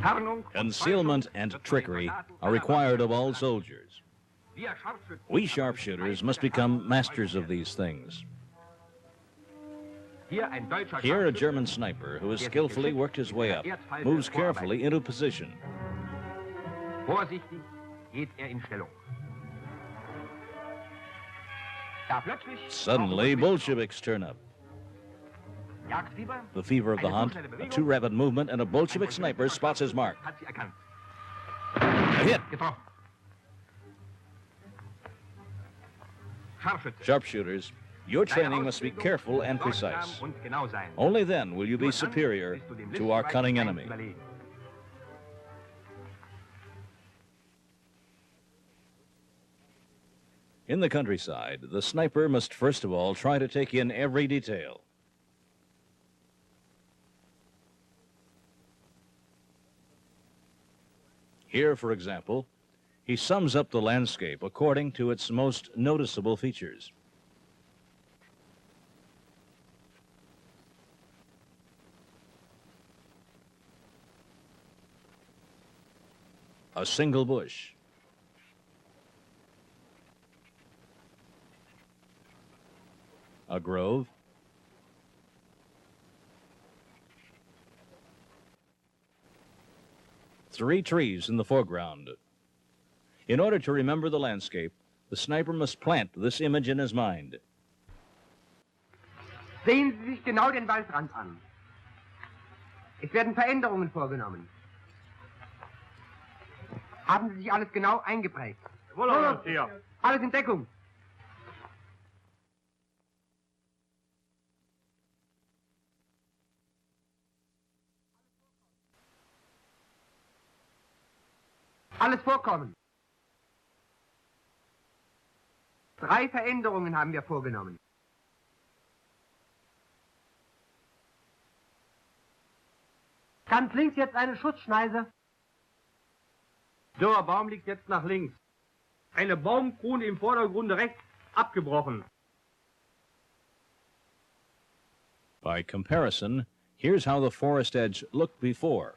Concealment and trickery are required of all soldiers. We sharpshooters must become masters of these things. Here, a German sniper who has skillfully worked his way up moves carefully into position. Suddenly, Bolsheviks turn up. The fever of the hunt, a too rapid movement, and a Bolshevik sniper spots his mark. A hit! Sharpshooters, your training must be careful and precise. Only then will you be superior to our cunning enemy. In the countryside, the sniper must first of all try to take in every detail. Here, for example, he sums up the landscape according to its most noticeable features. A single bush. A grove. Three trees in the foreground. In order to remember the landscape, the sniper must plant this image in his mind. Sehen Sie sich genau den Waldrand an. Es werden Veränderungen vorgenommen. Haben Sie sich alles genau eingeprägt? Alles in Deckung. Alles vorkommen. 3 Veränderungen haben wir vorgenommen. Ganz links jetzt eine Schutzschneise. Der Baum liegt jetzt nach links. Eine Baumkrone im Vordergrund rechts abgebrochen. By comparison, here's how the forest edge looked before.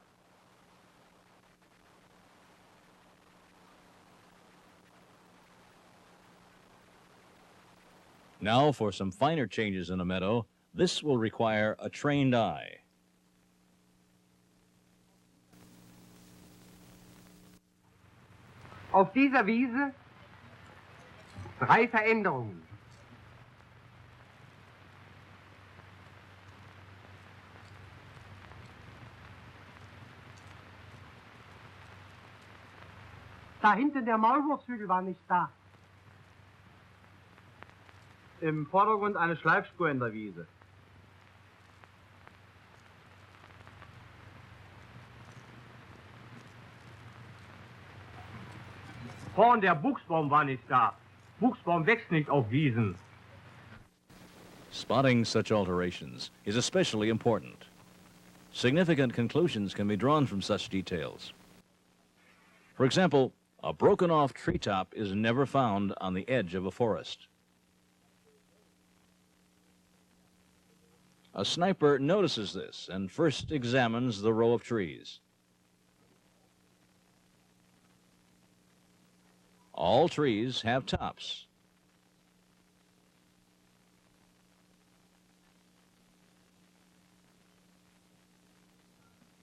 Now, for some finer changes in a meadow, this will require a trained eye. Auf dieser Wiese 3 Veränderungen. Da hinten der Maulwurfshügel war nicht da. Im Vordergrund eine Schleifspur in der Wiese. Vorn der Buchsbaum war nicht da. Buchsbaum wächst nicht auf Wiesen. Spotting such alterations is especially important. Significant conclusions can be drawn from such details. For example, a broken-off treetop is never found on the edge of a forest. A sniper notices this and first examines the row of trees. All trees have tops.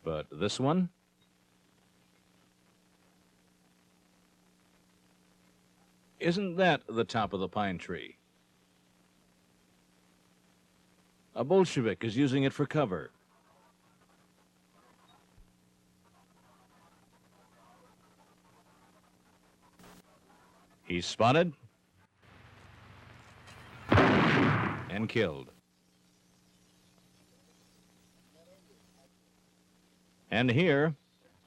But this one? Isn't that the top of the pine tree? A Bolshevik is using it for cover. He's spotted and killed. And here,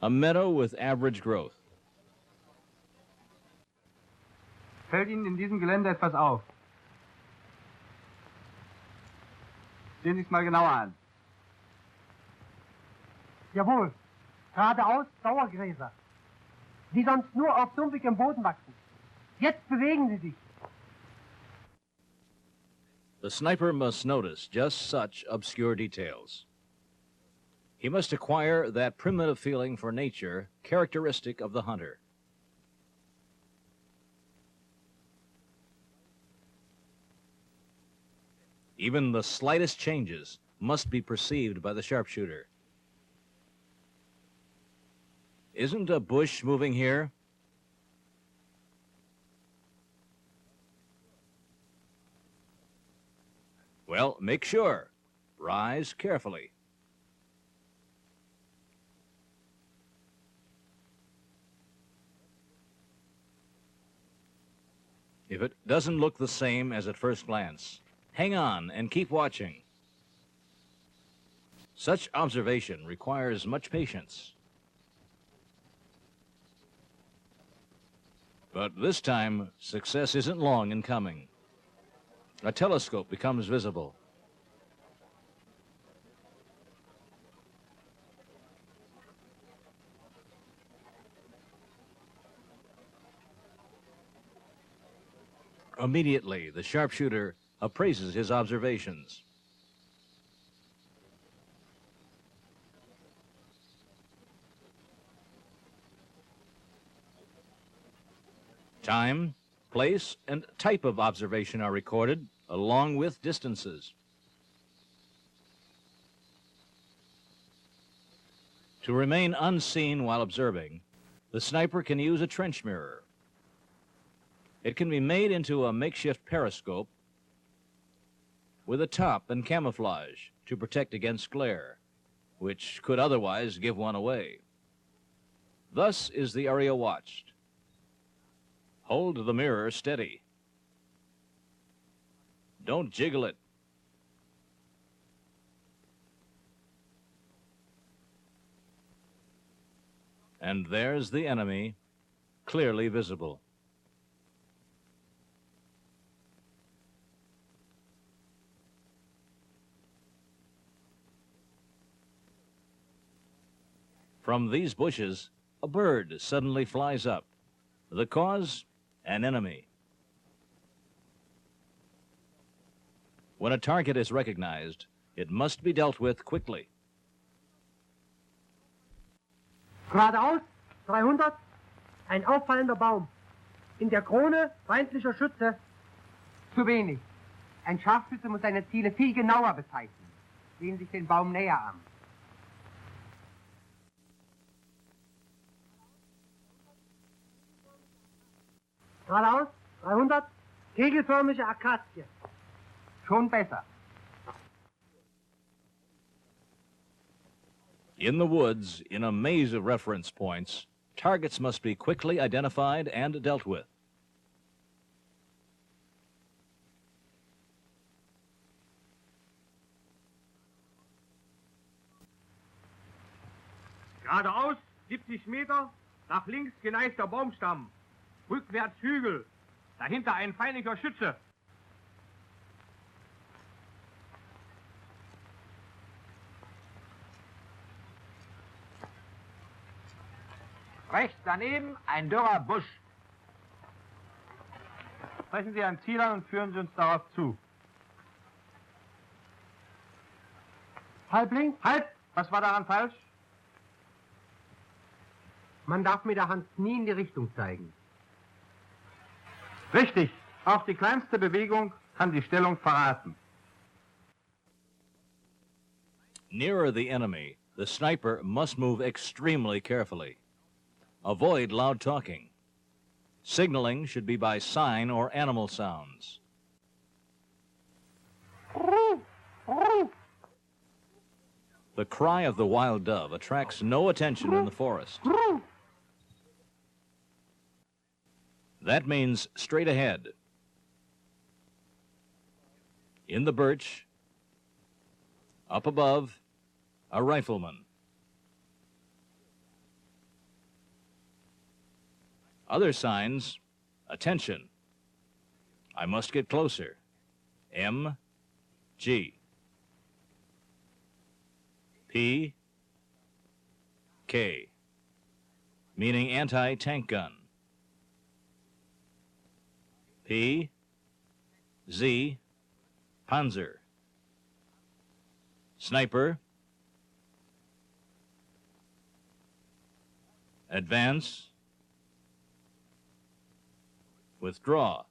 a meadow with average growth. Fällt Ihnen in diesem Gelände etwas auf? Sehen Sie es mal genauer an. Jawohl, geradeaus Dauergräser, die sonst nur auf sumpfigem Boden wachsen. Jetzt bewegen sie sich. The sniper must notice just such obscure details. He must acquire that primitive feeling for nature characteristic of the hunter. Even the slightest changes must be perceived by the sharpshooter. Isn't a bush moving here? Well, make sure. Rise carefully. If it doesn't look the same as at first glance, hang on and keep watching. Such observation requires much patience. But this time, success isn't long in coming. A telescope becomes visible. Immediately, the sharpshooter appraises his observations. Time, place, and type of observation are recorded, along with distances. To remain unseen while observing, the sniper can use a trench mirror. It can be made into a makeshift periscope with a top and camouflage to protect against glare, which could otherwise give one away. Thus is the area watched. Hold the mirror steady. Don't jiggle it. And there's the enemy, clearly visible. From these bushes, a bird suddenly flies up. The cause? An enemy. When a target is recognized, it must be dealt with quickly. Geradeaus, 300, ein auffallender Baum. In der Krone feindlicher Schütze, zu wenig. Ein Scharfschütze muss seine Ziele viel genauer bezeichnen. Sehen sich den Baum näher an. Geradeaus, 300, kegelförmige Akazie. Schon besser. In the woods, in a maze of reference points, targets must be quickly identified and dealt with. Geradeaus 70 Meter, nach links geneigter Baumstamm. Rückwärts Hügel, dahinter ein feindlicher Schütze. Rechts daneben ein dürrer Busch. Sprechen Sie ein Ziel an und führen Sie uns darauf zu. Halb links. Halt! Was war daran falsch? Man darf mit der Hand nie in die Richtung zeigen. Richtig. Auch die kleinste Bewegung kann die Stellung verraten. Nearer the enemy, the sniper must move extremely carefully. Avoid loud talking. Signaling should be by sign or animal sounds. The cry of the wild dove attracts no attention in the forest. That means straight ahead. In the birch, up above, a rifleman. Other signs, attention. I must get closer. M, G. P, K, meaning anti-tank gun. P, Z, Panzer. Sniper, advance, withdraw.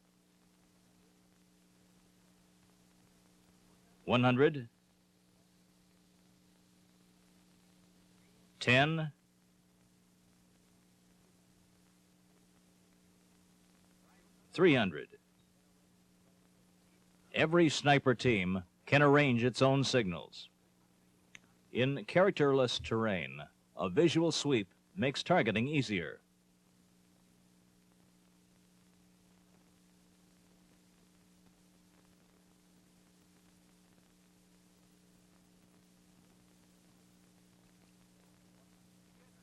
100, 10, 300. Every sniper team can arrange its own signals. In characterless terrain, a visual sweep makes targeting easier.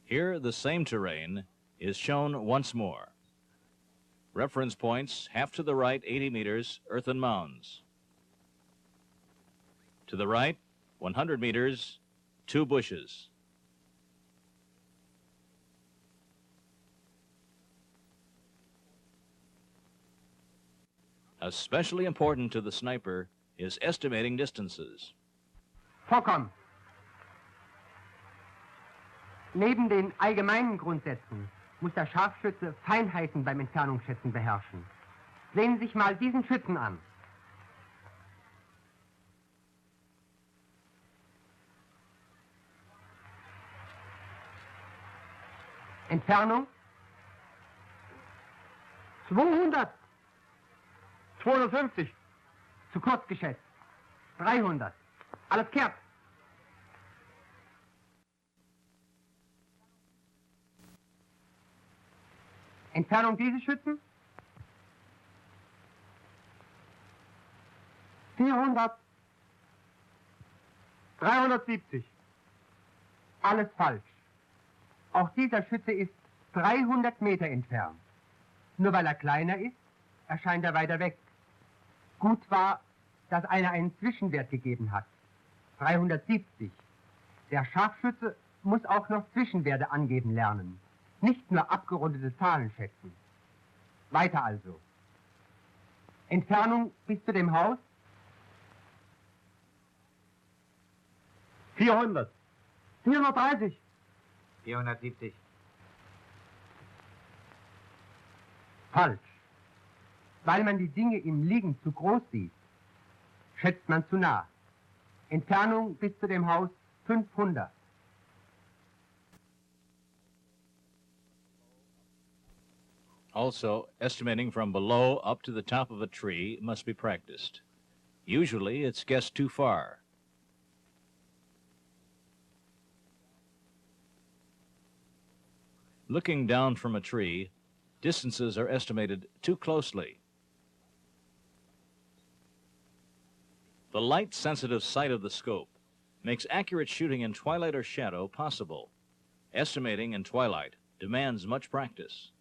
Here, the same terrain is shown once more. Reference points, half to the right, 80 meters, earthen mounds. To the right, 100 meters, 2 bushes. Especially important to the sniper is estimating distances. Vollkommen. Neben den allgemeinen Grundsätzen muss der Scharfschütze Feinheiten beim Entfernungsschätzen beherrschen. Sehen Sie sich mal diesen Schützen an. Entfernung 200. 250. Zu kurz geschätzt. 300. Alles kehrt. Entfernung dieses Schützen 400. 370. Alles falsch. Auch dieser Schütze ist 300 Meter entfernt. Nur weil er kleiner ist, erscheint er weiter weg. Gut war, dass einer einen Zwischenwert gegeben hat. 370. Der Scharfschütze muss auch noch Zwischenwerte angeben lernen. Nicht nur abgerundete Zahlen schätzen. Weiter also. Entfernung bis zu dem Haus 400. 430. 470. Falsch. Weil man die Dinge im Liegen zu groß sieht, schätzt man zu nah. Entfernung bis zu dem Haus 500. Also, estimating from below up to the top of a tree must be practiced. Usually, it's guessed too far. Looking down from a tree, distances are estimated too closely. The light-sensitive sight of the scope makes accurate shooting in twilight or shadow possible. Estimating in twilight demands much practice.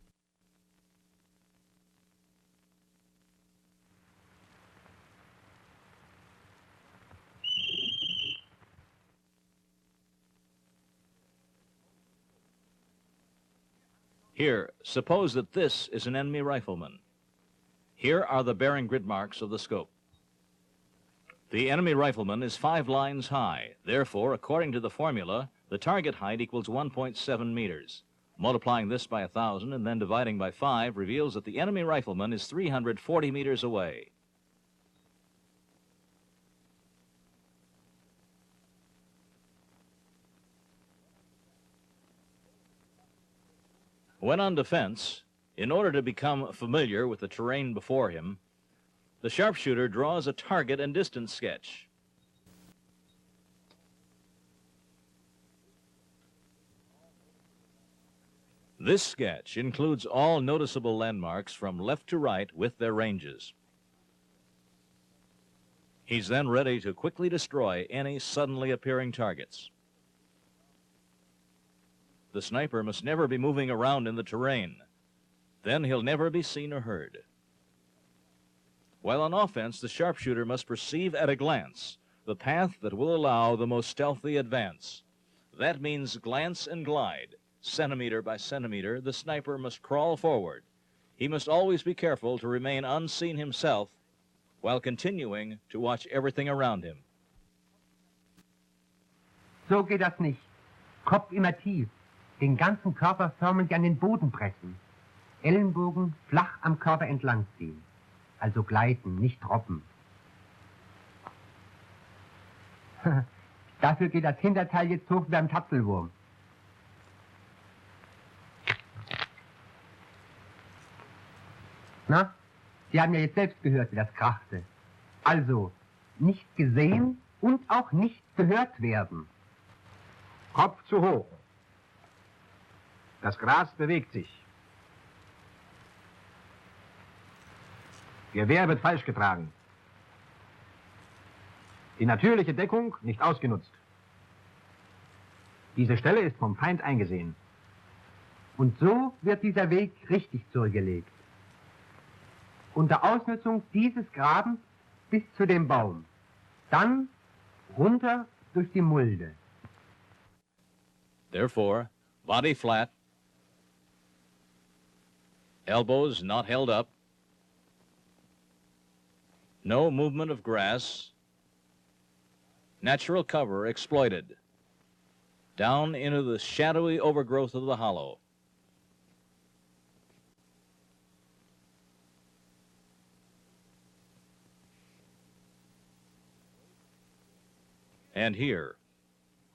Here, suppose that this is an enemy rifleman. Here are the bearing grid marks of the scope. The enemy rifleman is 5 lines high. Therefore, according to the formula, the target height equals 1.7 meters. Multiplying this by 1,000 and then dividing by 5 reveals that the enemy rifleman is 340 meters away. When on defense, in order to become familiar with the terrain before him, the sharpshooter draws a target and distance sketch. This sketch includes all noticeable landmarks from left to right with their ranges. He's then ready to quickly destroy any suddenly appearing targets. The sniper must never be moving around in the terrain. Then he'll never be seen or heard. While on offense, the sharpshooter must perceive at a glance the path that will allow the most stealthy advance. That means glance and glide. Centimeter by centimeter, the sniper must crawl forward. He must always be careful to remain unseen himself while continuing to watch everything around him. So geht das nicht. Kopf immer tief. den ganzen Körper förmlich an den Boden pressen. Ellenbogen flach am Körper entlang ziehen. Also gleiten, nicht droppen. Dafür geht das Hinterteil jetzt hoch wie beim Tapfelwurm. Na, Sie haben ja jetzt selbst gehört, wie das krachte. Also, nicht gesehen und auch nicht gehört werden. Kopf zu hoch. Das Gras bewegt sich. Gewehr wird falsch getragen. Die natürliche Deckung nicht ausgenutzt. Diese Stelle ist vom Feind eingesehen. Und so wird dieser Weg richtig zurückgelegt. Unter Ausnutzung dieses Grabens bis zu dem Baum. Dann runter durch die Mulde. Therefore, body flat, elbows not held up, no movement of grass, natural cover exploited, down into the shadowy overgrowth of the hollow. And here,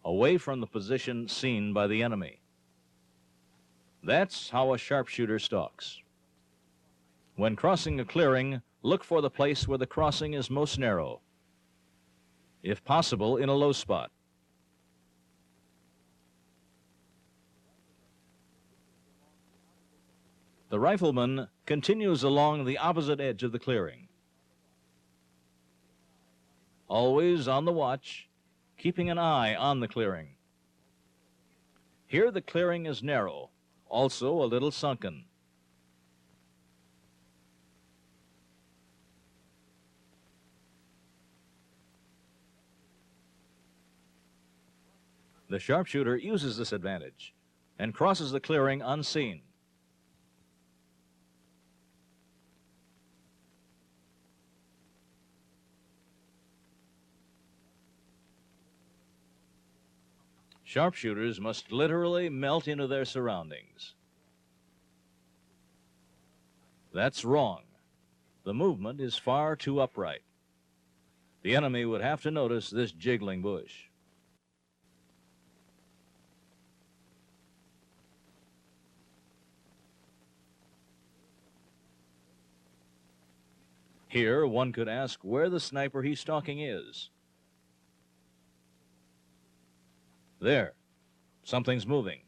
away from the position seen by the enemy. That's how a sharpshooter stalks. When crossing a clearing, look for the place where the crossing is most narrow, if possible in a low spot. The rifleman continues along the opposite edge of the clearing, always on the watch, keeping an eye on the clearing. Here the clearing is narrow, also a little sunken. The sharpshooter uses this advantage and crosses the clearing unseen. Sharpshooters must literally melt into their surroundings. That's wrong. The movement is far too upright. The enemy would have to notice this jiggling bush. Here, one could ask where the sniper he's stalking is. There, something's moving.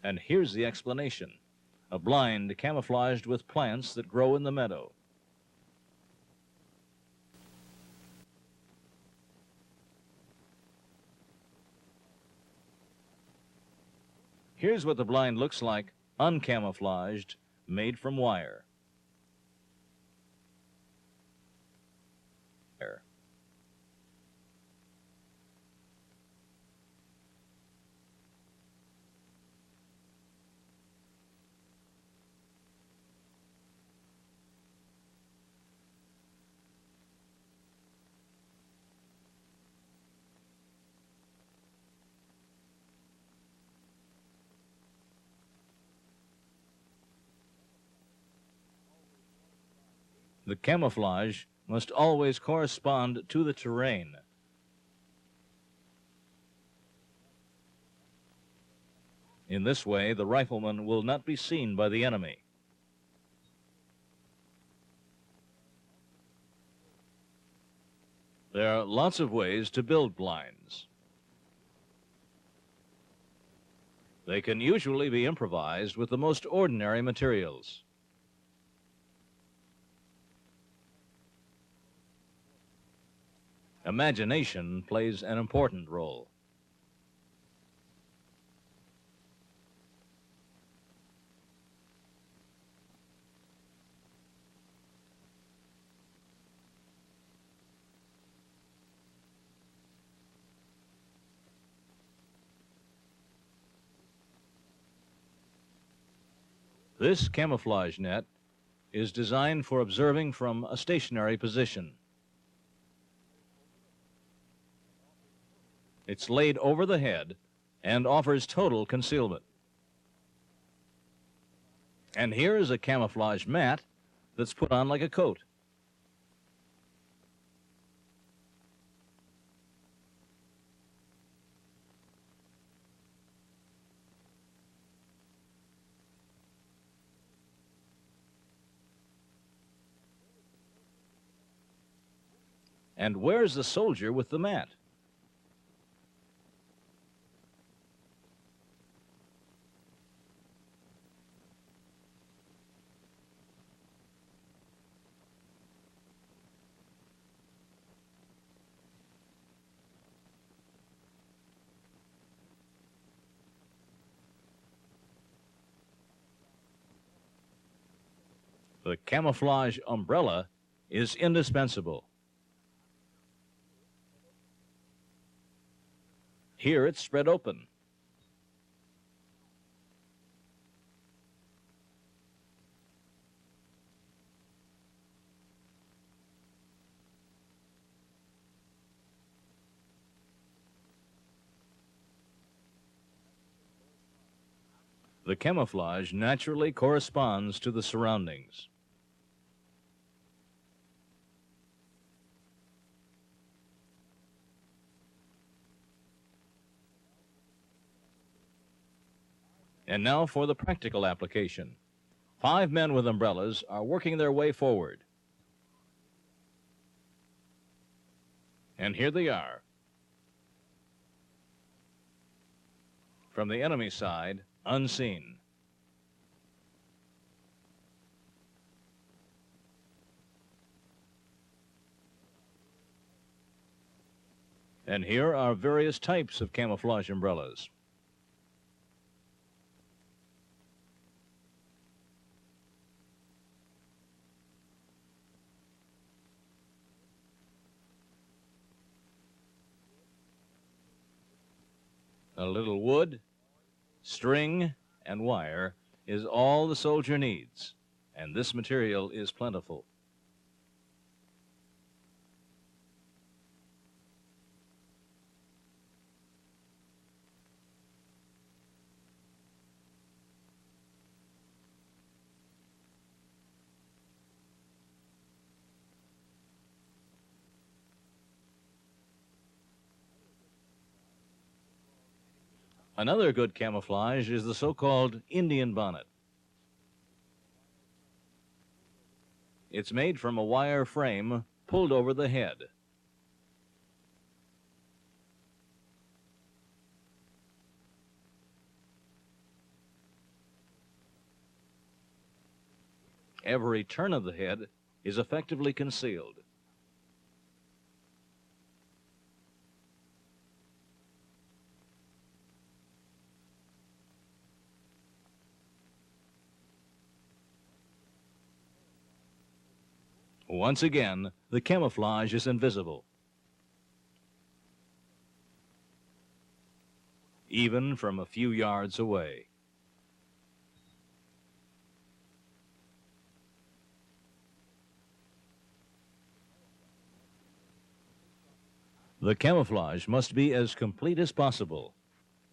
And here's the explanation. A blind camouflaged with plants that grow in the meadow. Here's what the blind looks like, uncamouflaged, made from wire. The camouflage must always correspond to the terrain. In this way, the rifleman will not be seen by the enemy. There are lots of ways to build blinds. They can usually be improvised with the most ordinary materials. Imagination plays an important role. This camouflage net is designed for observing from a stationary position. It's laid over the head and offers total concealment. And here is a camouflage mat that's put on like a coat. And where's the soldier with the mat? The camouflage umbrella is indispensable. Here it's spread open. The camouflage naturally corresponds to the surroundings. And now for the practical application. 5 men with umbrellas are working their way forward. And here they are. From the enemy side, unseen. And here are various types of camouflage umbrellas. A little wood, string, and wire is all the soldier needs, and this material is plentiful. Another good camouflage is the so-called Indian bonnet. It's made from a wire frame pulled over the head. Every turn of the head is effectively concealed. Once again, the camouflage is invisible. Even from a few yards away. The camouflage must be as complete as possible.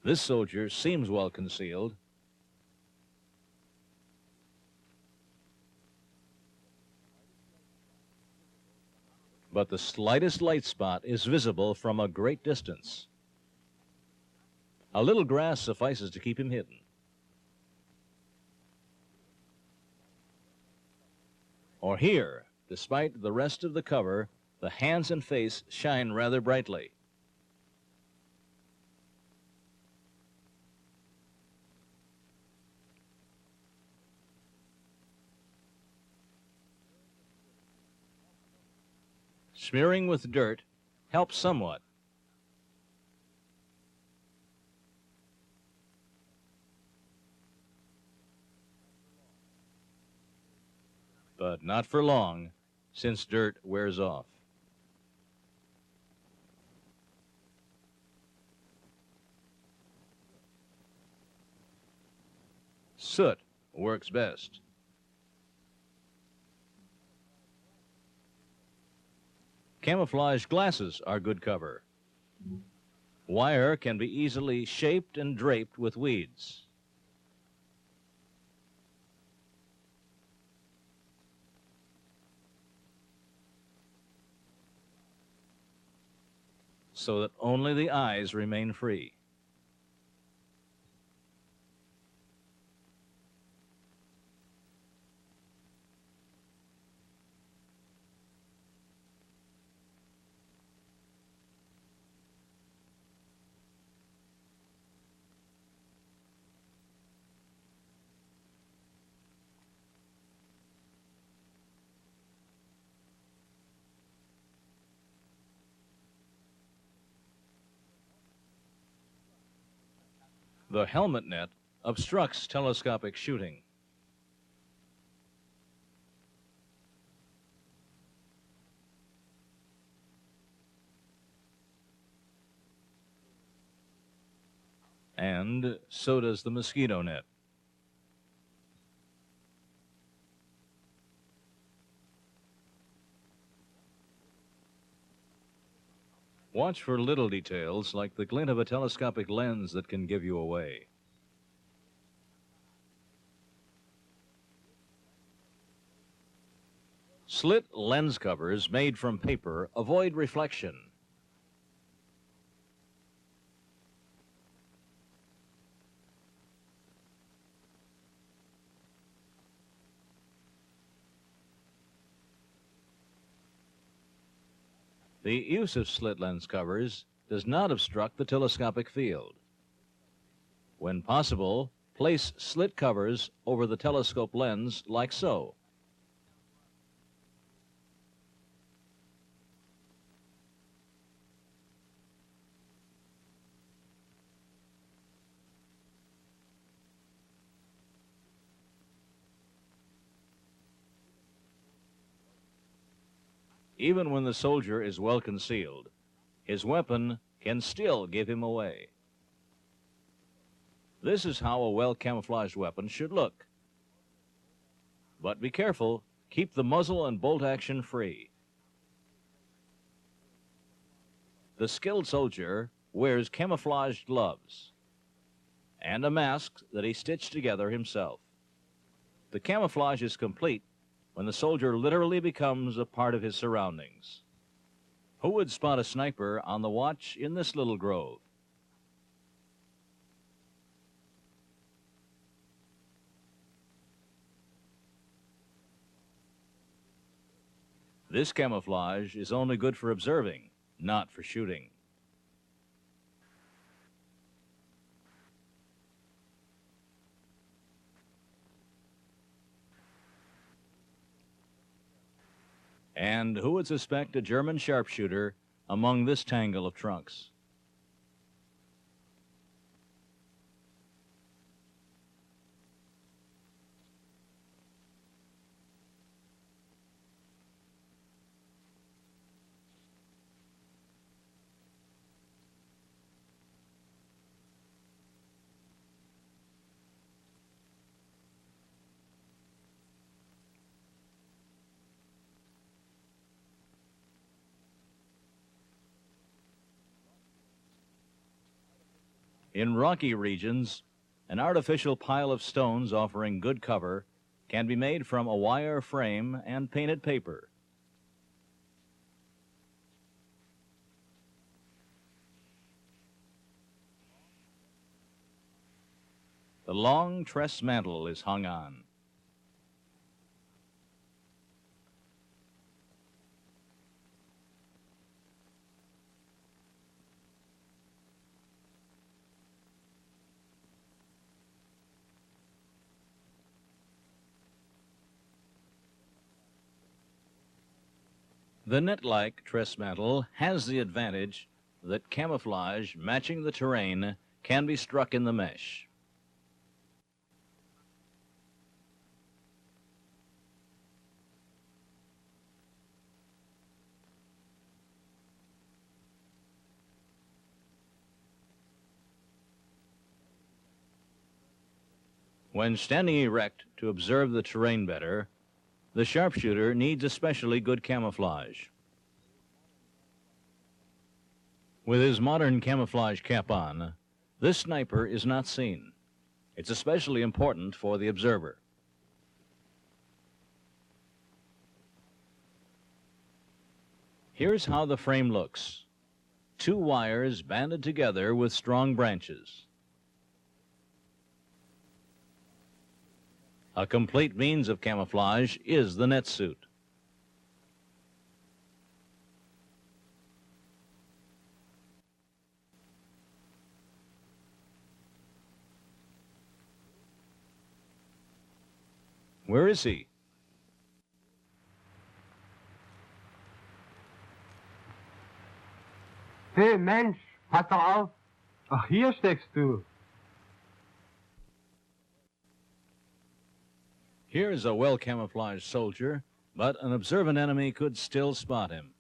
This soldier seems well concealed. But the slightest light spot is visible from a great distance. A little grass suffices to keep him hidden. Or here, despite the rest of the cover, the hands and face shine rather brightly. Smearing with dirt helps somewhat. But not for long, since dirt wears off. Soot works best. Camouflage glasses are good cover. Wire can be easily shaped and draped with weeds. So that only the eyes remain free. The helmet net obstructs telescopic shooting. And so does the mosquito net. Watch for little details like the glint of a telescopic lens that can give you away. Slit lens covers made from paper avoid reflection. The use of slit lens covers does not obstruct the telescopic field. When possible, place slit covers over the telescope lens like so. Even when the soldier is well concealed, his weapon can still give him away. This is how a well-camouflaged weapon should look. But be careful, keep the muzzle and bolt action free. The skilled soldier wears camouflaged gloves and a mask that he stitched together himself. The camouflage is complete when the soldier literally becomes a part of his surroundings. Who would spot a sniper on the watch in this little grove? This camouflage is only good for observing, not for shooting. And who would suspect a German sharpshooter among this tangle of trunks? In rocky regions, an artificial pile of stones offering good cover can be made from a wire frame and painted paper. The long tress mantle is hung on. The net-like tress mantle has the advantage that camouflage matching the terrain can be struck in the mesh. When standing erect to observe the terrain better, the sharpshooter needs especially good camouflage. With his modern camouflage cap on, this sniper is not seen. It's especially important for the observer. Here's how the frame looks. Two wires banded together with strong branches. A complete means of camouflage is the net suit. Where is he? Hey, Mensch, pass doch auf. Ach, hier steckst du. Here's a well-camouflaged soldier, but an observant enemy could still spot him.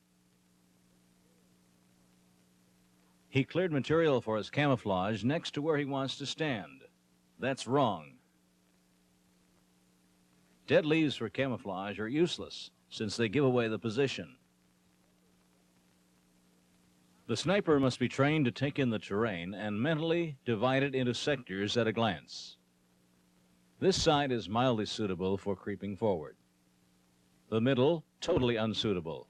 He cleared material for his camouflage next to where he wants to stand. That's wrong. Dead leaves for camouflage are useless, since they give away the position. The sniper must be trained to take in the terrain and mentally divide it into sectors at a glance. This side is mildly suitable for creeping forward. The middle, totally unsuitable.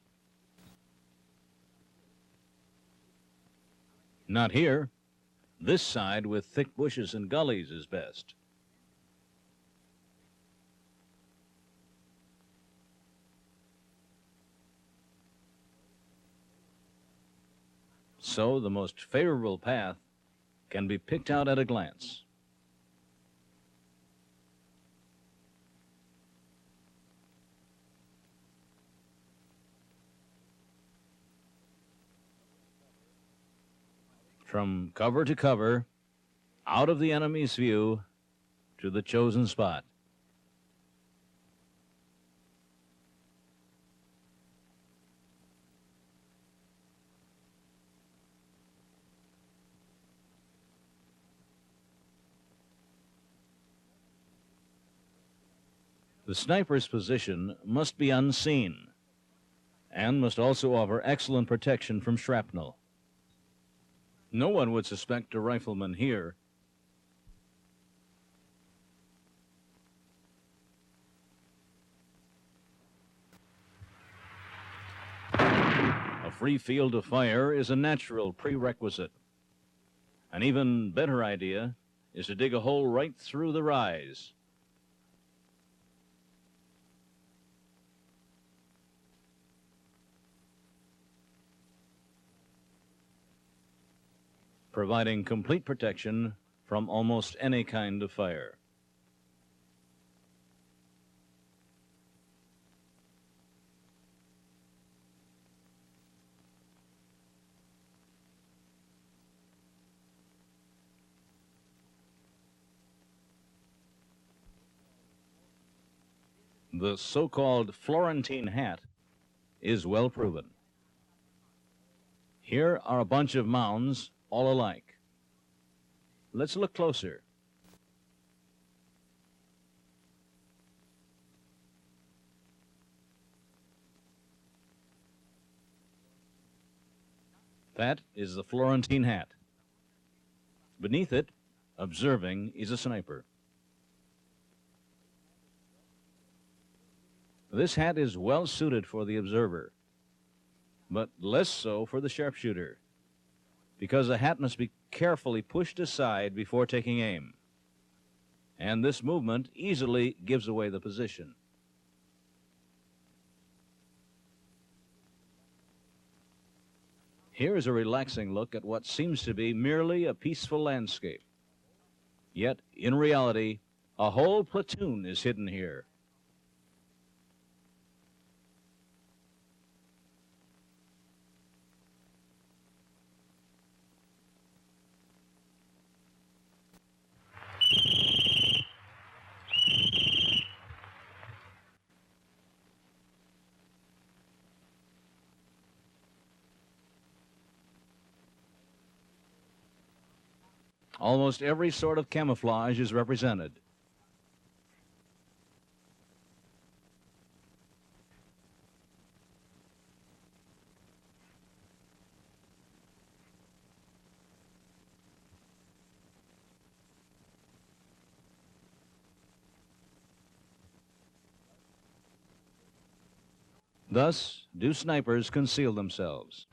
Not here. This side with thick bushes and gullies is best. So the most favorable path can be picked out at a glance. From cover to cover, out of the enemy's view, to the chosen spot. The sniper's position must be unseen and must also offer excellent protection from shrapnel. No one would suspect a rifleman here. A free field of fire is a natural prerequisite. An even better idea is to dig a hole right through the rise. Providing complete protection from almost any kind of fire. The so-called Florentine hat is well proven. Here are a bunch of mounds all alike. Let's look closer. That is the Florentine hat. Beneath it, observing, is a sniper. This hat is well suited for the observer, but less so for the sharpshooter, because the hat must be carefully pushed aside before taking aim. And this movement easily gives away the position. Here is a relaxing look at what seems to be merely a peaceful landscape. Yet, in reality, a whole platoon is hidden here. Almost every sort of camouflage is represented. Thus do snipers conceal themselves.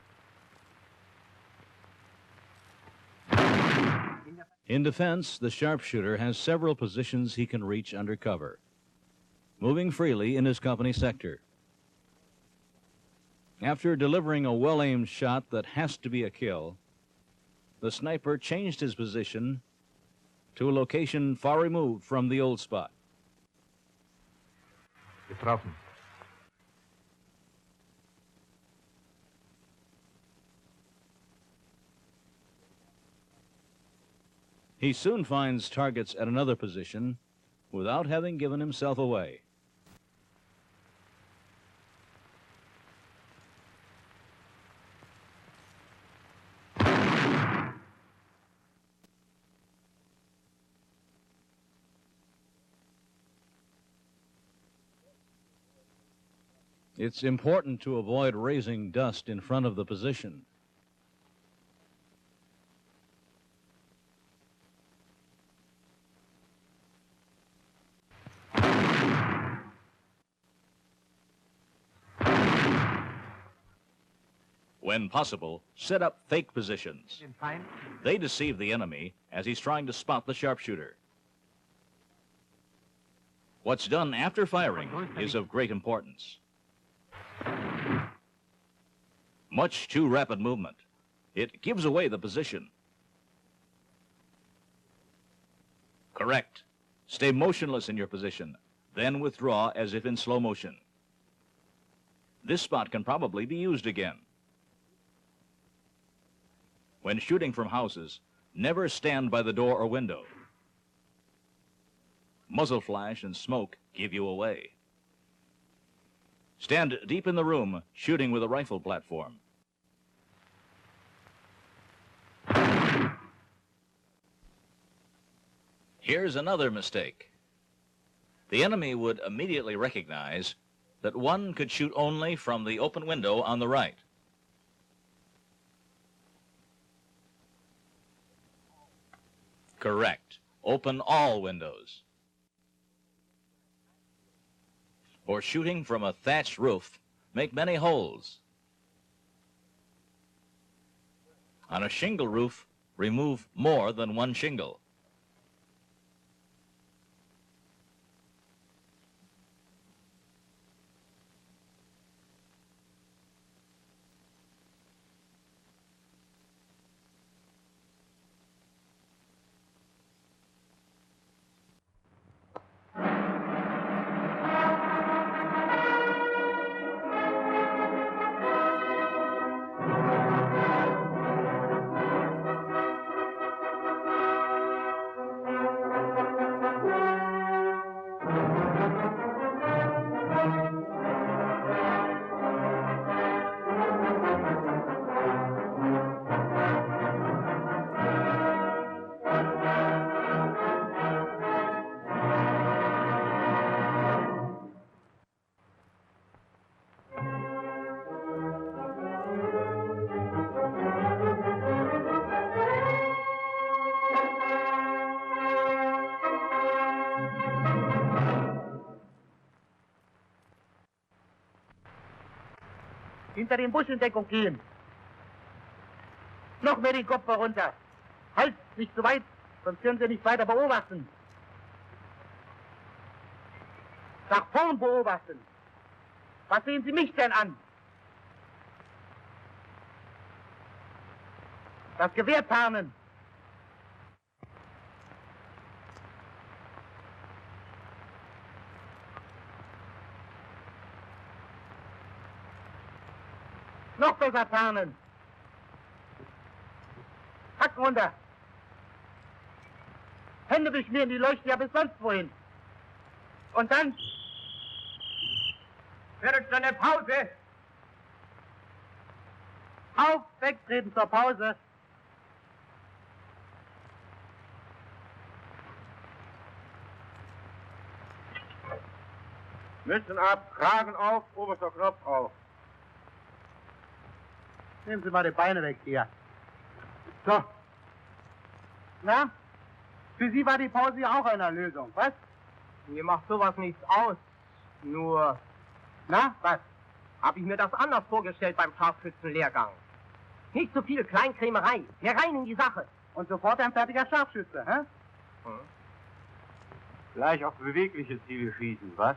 In defense, the sharpshooter has several positions he can reach under cover, moving freely in his company sector. After delivering a well-aimed shot that has to be a kill, the sniper changed his position to a location far removed from the old spot. Getroffen. He soon finds targets at another position without having given himself away. It's important to avoid raising dust in front of the position. When possible, set up fake positions. They deceive the enemy as he's trying to spot the sharpshooter. What's done after firing is of great importance. Much too rapid movement. It gives away the position. Correct. Stay motionless in your position, then withdraw as if in slow motion. This spot can probably be used again. When shooting from houses, never stand by the door or window. Muzzle flash and smoke give you away. Stand deep in the room, shooting with a rifle platform. Here's another mistake. The enemy would immediately recognize that one could shoot only from the open window on the right. Correct. Open all windows. For shooting from a thatched roof, make many holes. On a shingle roof, remove more than one shingle. Hinter den Busch in Deckung gehen. Noch mehr den Kopf herunter. Halt, nicht zu weit, sonst können Sie nicht weiter beobachten. Nach vorn beobachten. Was sehen Sie mich denn an? Das Gewehr tarnen. Noch besser tarnen. Hacken runter. Hände beschmieren, die leuchten ja bis sonst wohin. Und dann... Viertelstunde Pause. Auf, wegtreten zur Pause. Mützen ab, Kragen auf, oberster Knopf auf. Nehmen Sie mal die Beine weg hier. So. Na? Für Sie war die Pause ja auch eine Lösung, was? Mir macht sowas nichts aus. Nur... Na, was? Habe ich mir das anders vorgestellt beim Scharfschützenlehrgang. Nicht so viel Kleinkrämerei, mehr rein in die Sache. Und sofort ein fertiger Scharfschütze, hä? Hm. Gleich auf bewegliche Ziele schießen, was?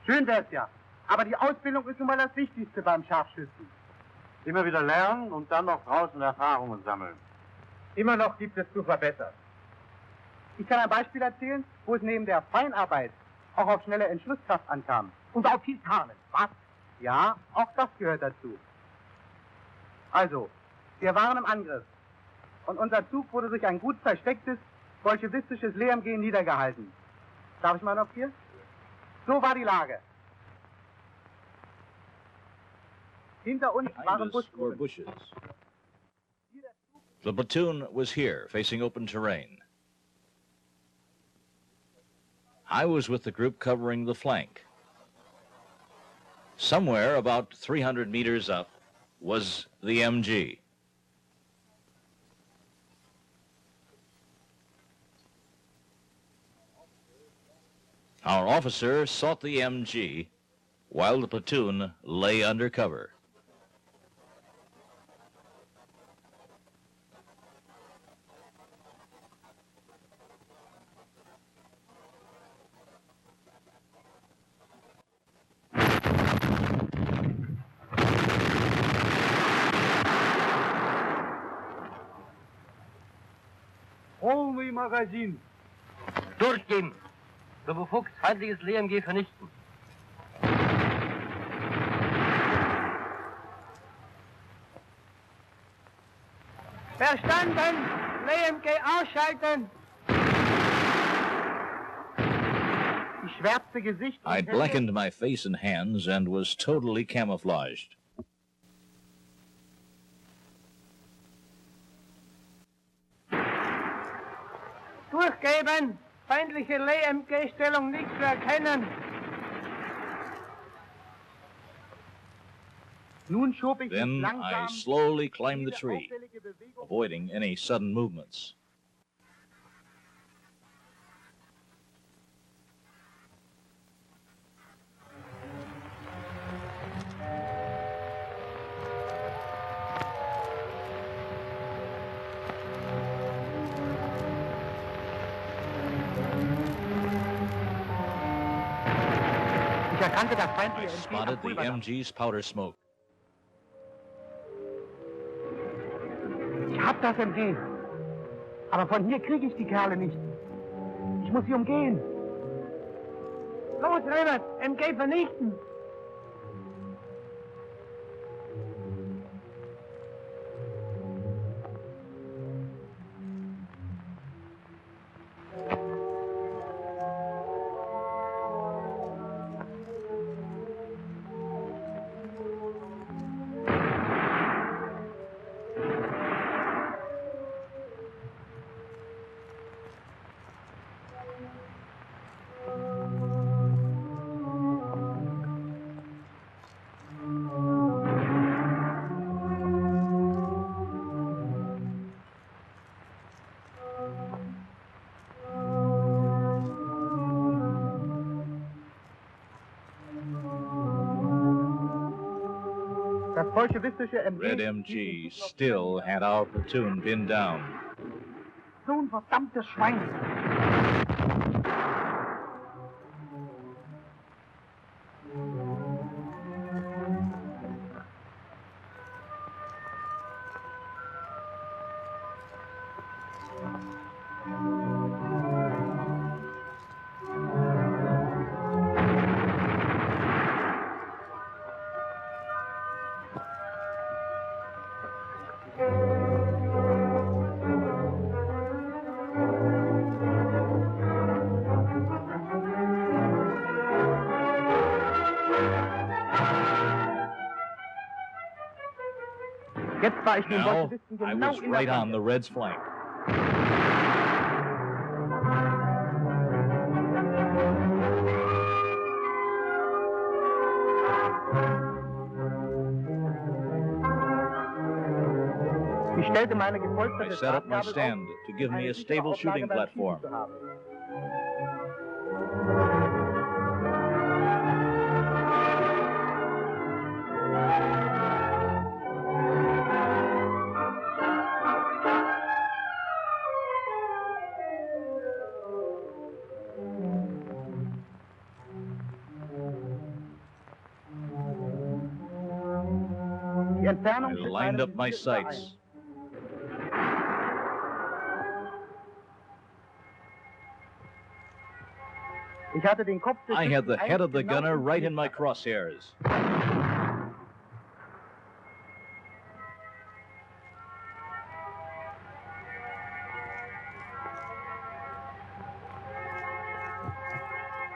Schön wär's ja. Aber die Ausbildung ist nun mal das Wichtigste beim Scharfschützen. Immer wieder lernen und dann noch draußen Erfahrungen sammeln. Immer noch gibt es zu verbessern. Ich kann ein Beispiel erzählen, wo es neben der Feinarbeit auch auf schnelle Entschlusskraft ankam. Und auf viel Tarnen, was? Ja, auch das gehört dazu. Also, wir waren im Angriff. Und unser Zug wurde durch ein gut verstecktes, bolschewistisches LMG niedergehalten. Darf ich mal noch hier? So war die Lage. Hinter uns waren bushes. The platoon was here, facing open terrain. I was with the group covering the flank. Somewhere about 300 meters up was the MG. Our officer sought the MG while the platoon lay under cover. Полный магазин. Durchgehen. So befugt, feindliches LMG vernichten. Verstanden! LMG ausschalten! Die Gesicht. I'd blackened my face and hands and was totally camouflaged. Durchgeben! Feindliche LMG-Stellung nicht zu erkennen. Then I slowly climbed the tree, avoiding any sudden movements. I spotted the MG's powder smoke. Ich hab das MG. Aber von hier kriege ich die Kerle nicht. Ich muss sie umgehen. Los, Reinhard, MG vernichten! Red MG still had our platoon pinned down. So ein verdammtes Schwein! Now, I was right on the Reds' flank. I set up my stand to give me a stable shooting platform. I lined up my sights. I had the head of the gunner right in my crosshairs.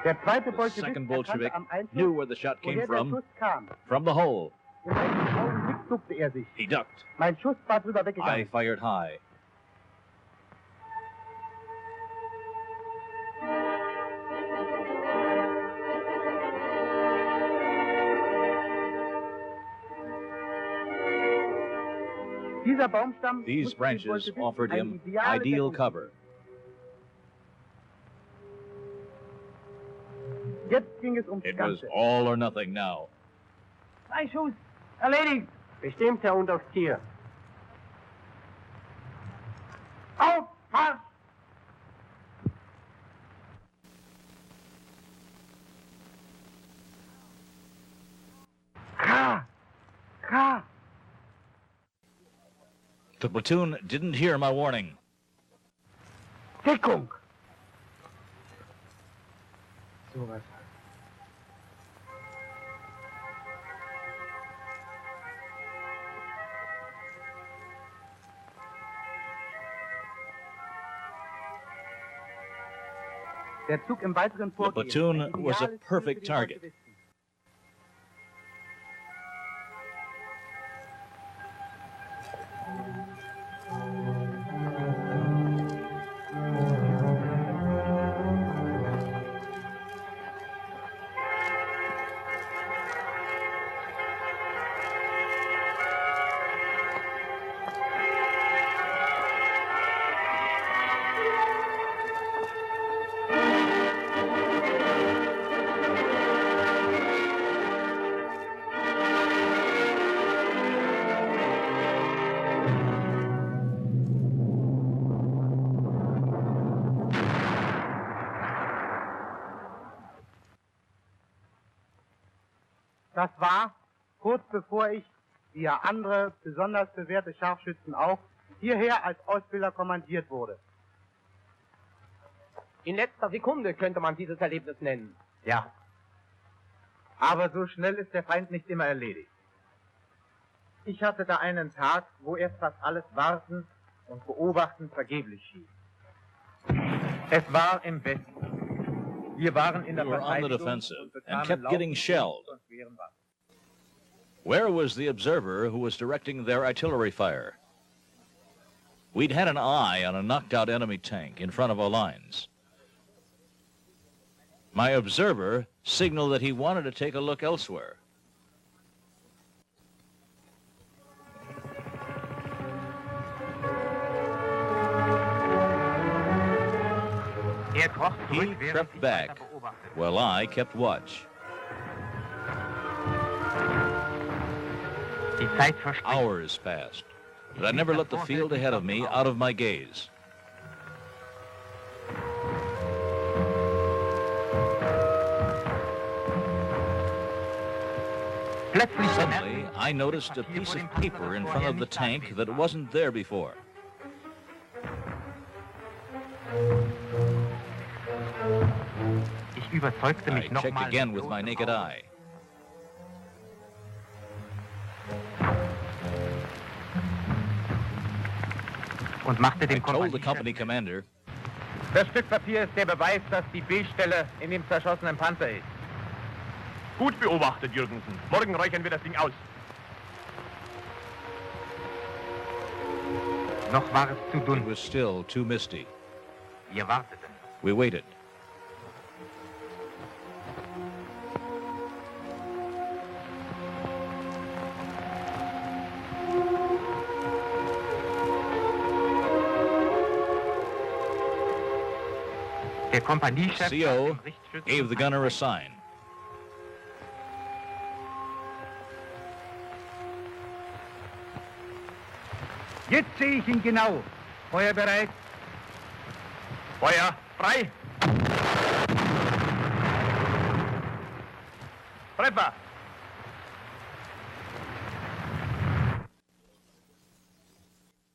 The second Bolshevik knew where the shot came from the hole. He ducked. I fired high. These branches offered him ideal cover. It was all or nothing now. Ein Schuss, erledigt. Bestimmt, Herr Unteroffizier. Aufpass! Ka! The platoon didn't hear my warning. Deckung! So was. The platoon was a perfect target. Das war kurz bevor ich, wie ja andere besonders bewährte Scharfschützen auch, hierher als Ausbilder kommandiert wurde. In letzter Sekunde könnte man dieses Erlebnis nennen. Ja. Aber so schnell ist der Feind nicht immer erledigt. Ich hatte da einen Tag, wo erst fast alles Warten und Beobachten vergeblich schien. Es war im Westen. Wir waren in der We were on the defensive and kept getting shelled. Where was the observer who was directing their artillery fire? We'd had an eye on a knocked-out enemy tank in front of our lines. My observer signaled that he wanted to take a look elsewhere. He crept back, while I kept watch. Hours passed, but I never let the field ahead of me out of my gaze. Suddenly, I noticed a piece of paper in front of the tank that wasn't there before. I checked again with my naked eye. I told the company commander, Das Stück Papier ist der Beweis, dass die B-Stelle in dem zerschossenen Panzer ist. Gut beobachtet, Jürgensen. Morgen räuchern wir das Ding aus. Noch war es zu it dunkel. was still too misty. Wir warteten. We waited. Der Kompaniechef CO gave the gunner a sign. Jetzt sehe ich ihn genau. Feuer bereit. Feuer frei. Treffer.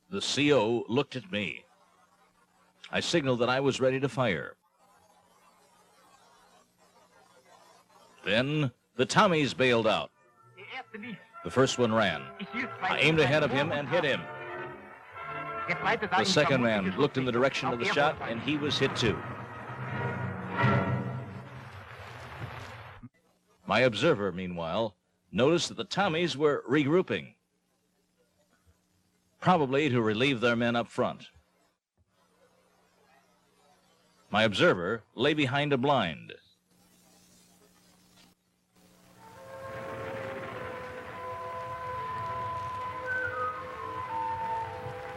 The CO looked at me. I signaled that I was ready to fire. Then the Tommies bailed out. The first one ran. I aimed ahead of him and hit him. The second man looked in the direction of the shot, and he was hit too. My observer, meanwhile, noticed that the Tommies were regrouping, probably to relieve their men up front. My observer lay behind a blind.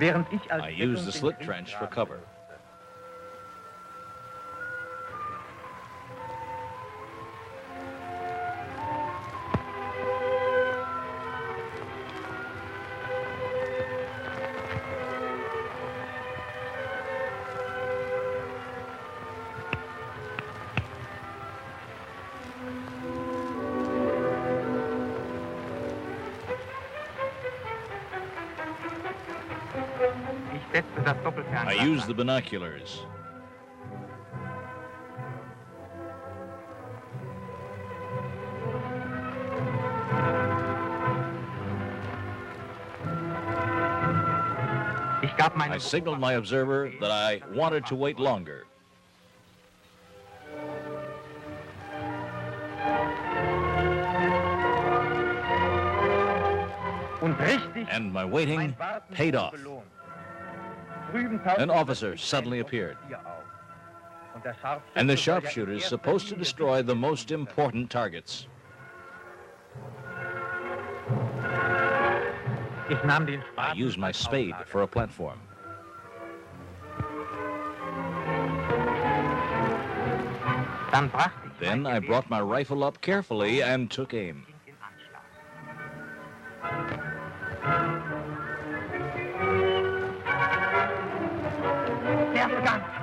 I used the slit trench for cover. I used the binoculars. I signaled my observer that I wanted to wait longer. And my waiting paid off. An officer suddenly appeared. And the sharpshooter is supposed to destroy the most important targets. I used my spade for a platform. Then I brought my rifle up carefully and took aim.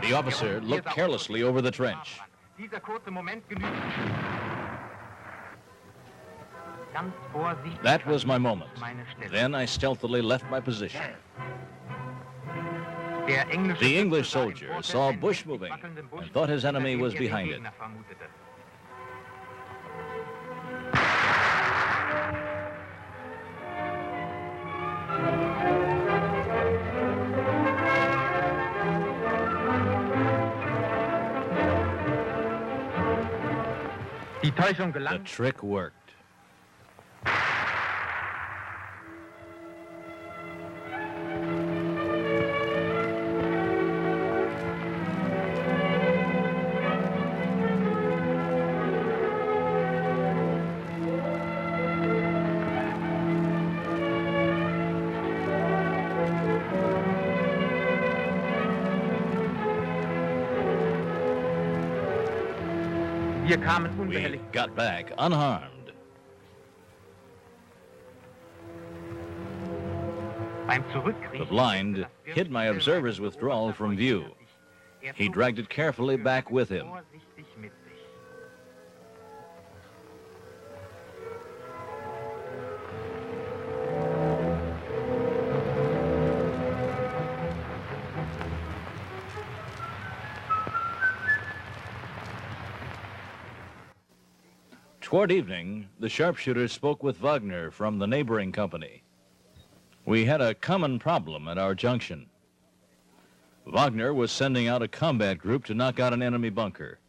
The officer looked carelessly over the trench. That was my moment. Then I stealthily left my position. The English soldier saw bush moving and thought his enemy was behind it. The trick worked. We got back unharmed. The blind hid my observer's withdrawal from view. He dragged it carefully back with him. Toward evening, the sharpshooter spoke with Wagner from the neighboring company. We had a common problem at our junction. Wagner was sending out a combat group to knock out an enemy bunker.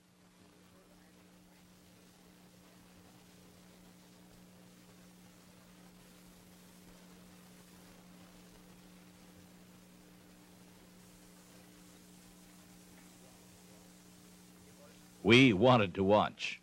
We wanted to watch.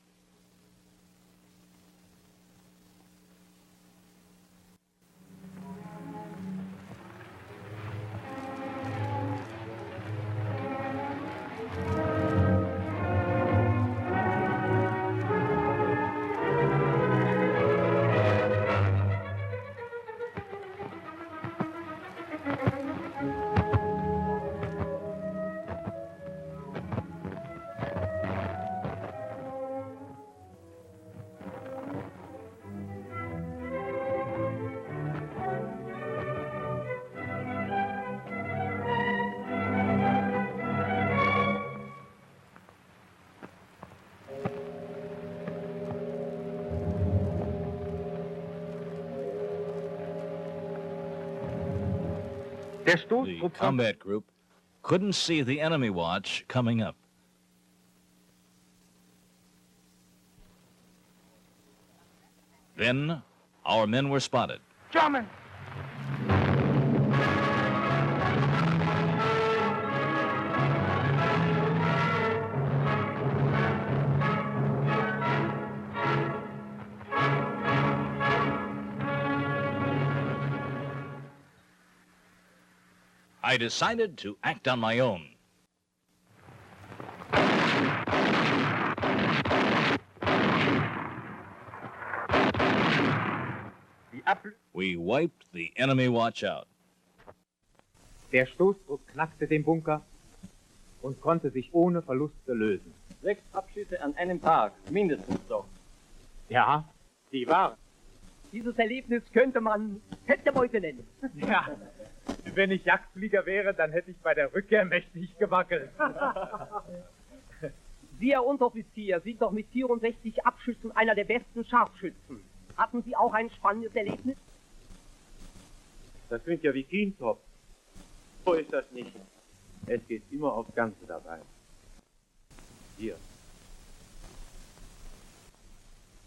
Der The Stoßtrupp von combat group couldn't see the enemy watch coming up. Then our men were spotted. German. I decided to act on my own. We wiped the enemy watch out. Der Stoßdruck knackte den Bunker und konnte sich ohne Verluste lösen. 6 Abschüsse an einem Tag, mindestens doch. Ja, die waren. Dieses Erlebnis könnte man Fettbeute nennen. Ja, wenn ich Jagdflieger wäre, dann hätte ich bei der Rückkehr mächtig gewackelt. Sie, Herr Unteroffizier, sind doch mit 64 Abschüssen einer der besten Scharfschützen. Hatten Sie auch ein spannendes Erlebnis? Das klingt ja wie Kientopf. So ist das nicht. Es geht immer aufs Ganze dabei. Hier.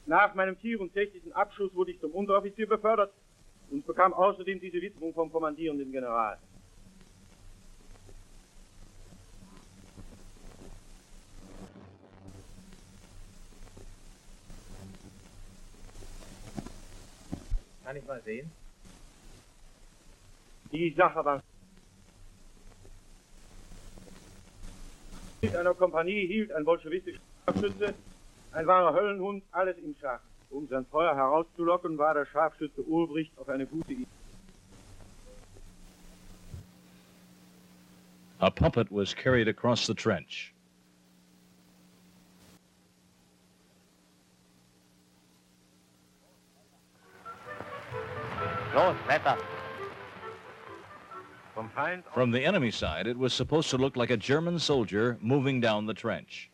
Nach meinem 64. Abschuss wurde ich zum Unteroffizier befördert und bekam außerdem diese Widmung vom kommandierenden General. Kann ich mal sehen? Die Sache war... Mit einer Kompanie hielt ein bolschewistischer Scharfschütze, ein wahrer Höllenhund, alles im Schach. Um sein Feuer herauszulocken, war der Scharfschütze Ulbricht auf eine gute Idee. A puppet was carried across the trench. Los, Wetter! Vom Feind... From the enemy side, it was supposed to look like a German soldier moving down the trench.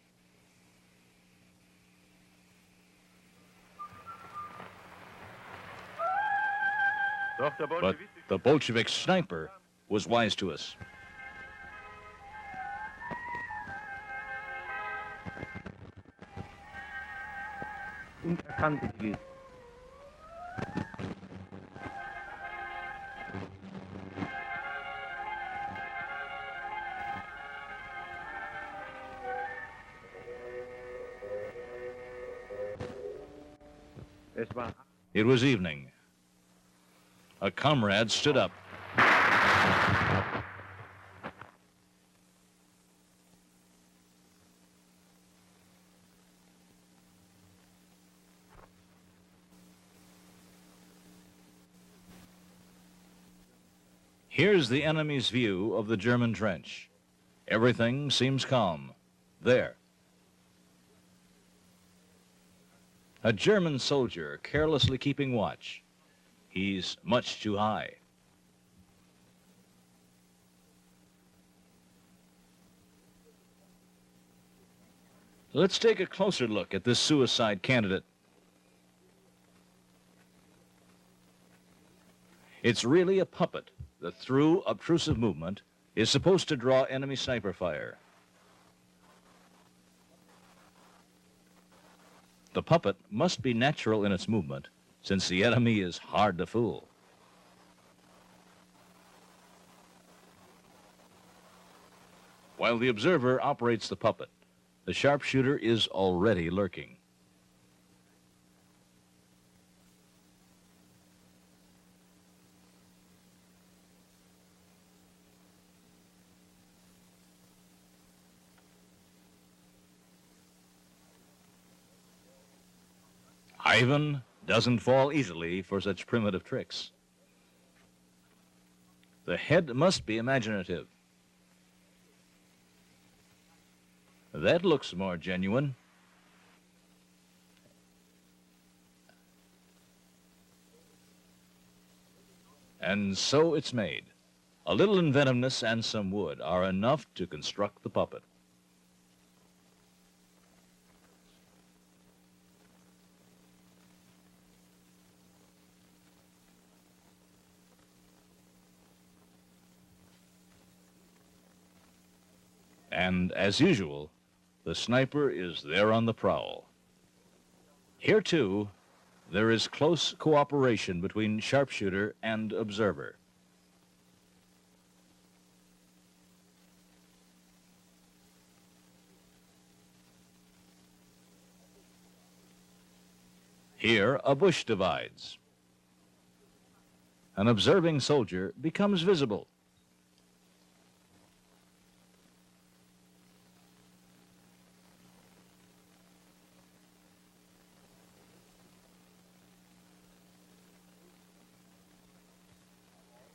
Doch der But the Bolshevik sniper was wise to us. Und erkannte die. It was evening. A comrade stood up. Here's the enemy's view of the German trench. Everything seems calm. There. A German soldier carelessly keeping watch. He's much too high. Let's take a closer look at this suicide candidate. It's really a puppet that, through obtrusive movement, is supposed to draw enemy sniper fire. The puppet must be natural in its movement, since the enemy is hard to fool. While the observer operates the puppet, the sharpshooter is already lurking. Ivan doesn't fall easily for such primitive tricks. The head must be imaginative. That looks more genuine. And so it's made. A little inventiveness and some wood are enough to construct the puppet. And as usual, the sniper is there on the prowl. Here, too, there is close cooperation between sharpshooter and observer. Here, a bush divides. An observing soldier becomes visible.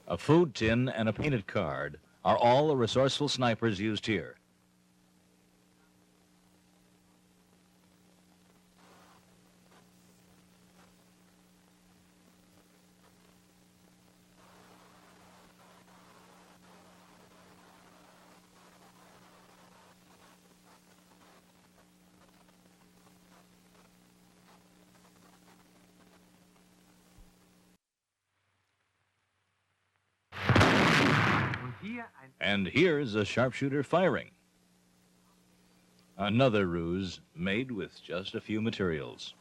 A food tin and a painted card are all the resourceful snipers used here. And here's a sharpshooter firing. Another ruse made with just a few materials.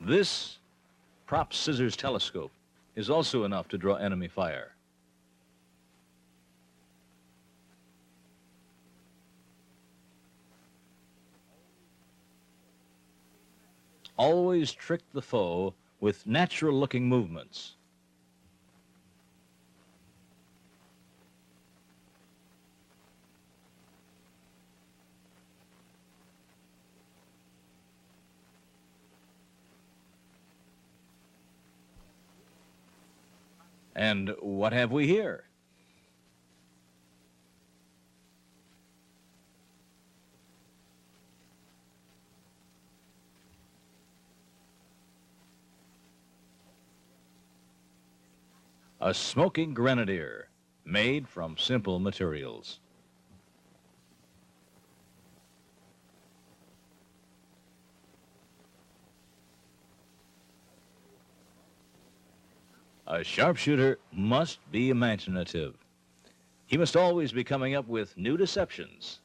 This prop scissors telescope is also enough to draw enemy fire. Always trick the foe with natural-looking movements. And what have we here? A smoking grenadier made from simple materials. A sharpshooter must be imaginative. He must always be coming up with new deceptions.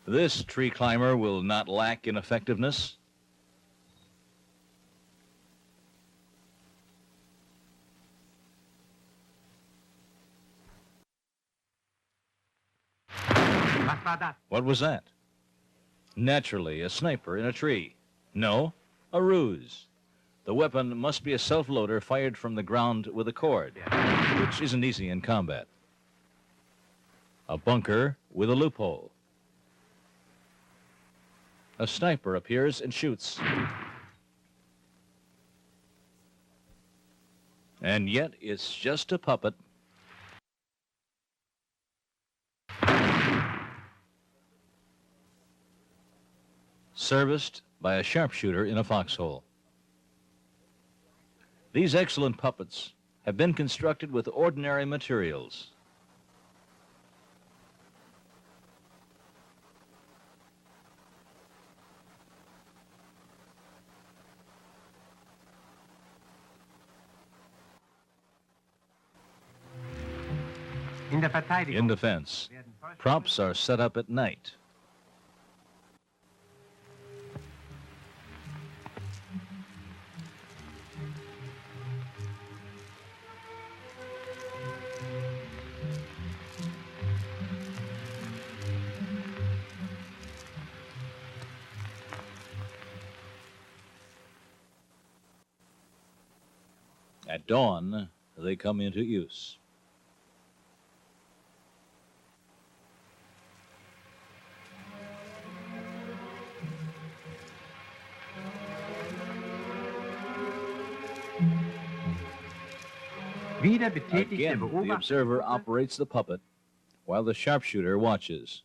This tree climber will not lack in effectiveness. What was that? Naturally, a sniper in a tree. No, a ruse. The weapon must be a self-loader fired from the ground with a cord, which isn't easy in combat. A bunker with a loophole. A sniper appears and shoots. And yet it's just a puppet. Serviced by a sharpshooter in a foxhole. These excellent puppets have been constructed with ordinary materials. In defense, props are set up at night. At dawn, they come into use. Again, the observer operates the puppet while the sharpshooter watches.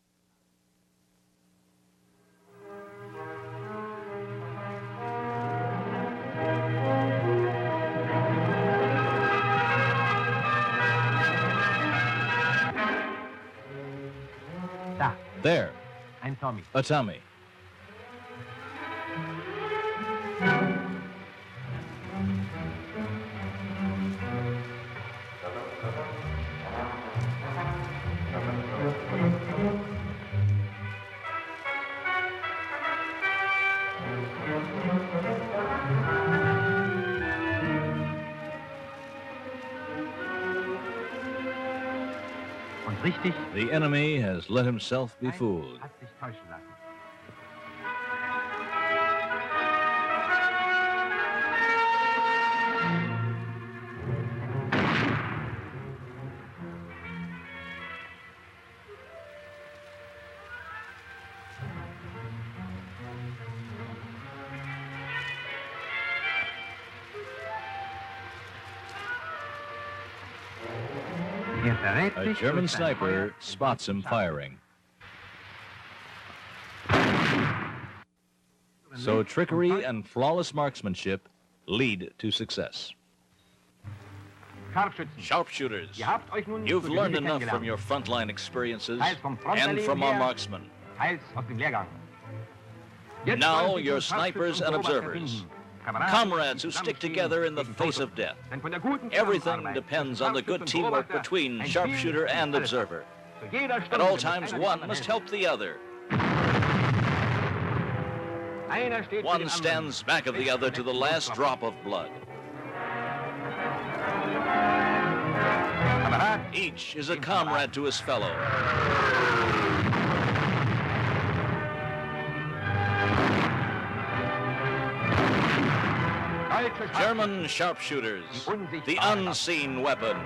There, Ein Tommy. a Tommy. Und richtig, The enemy has let himself be fooled. hat sich täuschen lassen. Er verrät A sich German durch sein sniper Feuer spots him firing. So trickery and flawless marksmanship lead to success. Scharfschützen. Sharpshooters, Ihr habt euch nun you've zur learned Genüge enough from kennengelernt. your frontline experiences Teils vom and Fronterleben from our her, marksmen. teils aus dem Lehrgang. Jetzt Now wollen sich you're nun snipers Scharfschützen and und Beobachter observers, finden. Kameraden, comrades die who stick zusammenstehen together in the gegen face Tote. of death. Denn von der guten Everything Zusammenarbeit depends zwischen on the good Scharfschütze und teamwork Beobachter between ein sharpshooter Spiel and alles observer. Zu jeder At Stunde all muss times, einer dem one anderen must helfen. help the other. Einer steht für One den anderen. stands back of the other to the last drop of blood. Kamerad, Each is a comrade to his fellow. deutsche Scharfschützen. German sharpshooters, the unseen weapon.